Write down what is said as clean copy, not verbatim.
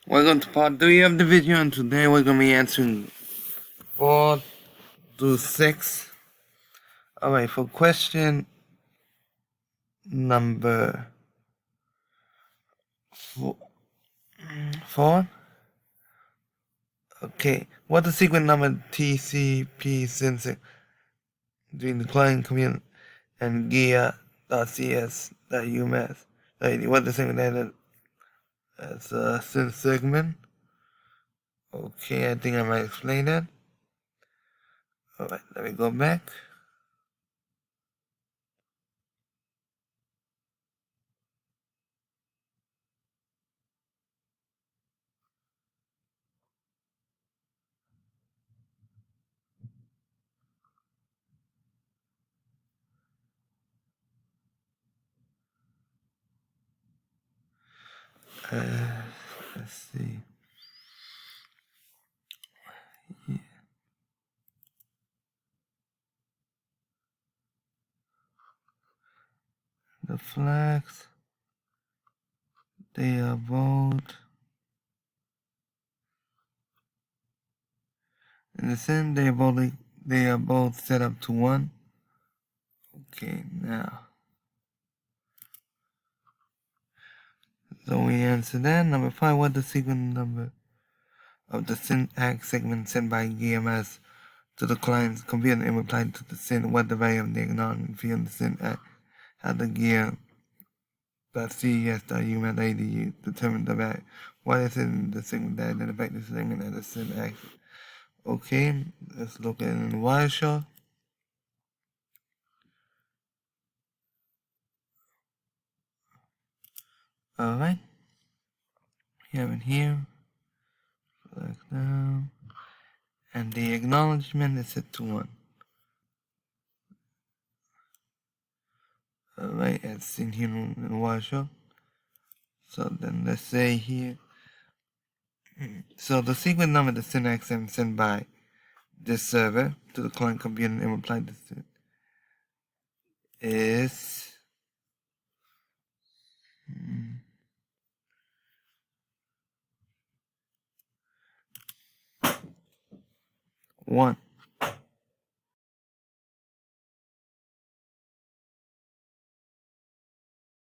Welcome to part 3 of the video, and today we're going to be answering 4 to 6. Alright, for question number 4. Okay, what's the secret number TCP sensing between the client community and gear.cs.umass? What's the secret data as a sense segment? Okay, I think I might explain that. Alright, let me go back. Let's see. Yeah. The flags, they are both in the same. They are both set up to 1. Okay, now so we answer that. Number 5. What the sequence number of the syntax segment sent by GMS to the client's computer and replied to the send? What the value of the acknowledgement field in the syntax? How the gear.ces.umass.edu determine the value? What is in the segment that identifies the segment as the syntax? Okay, let's look at it in Wireshark. Alright, we have it here. Select down. And the acknowledgement is set to 1. Alright, as seen here in Wireshark. So then let's say here. So the sequence number the syntax sent by this server to the client computer and replied to it is 1.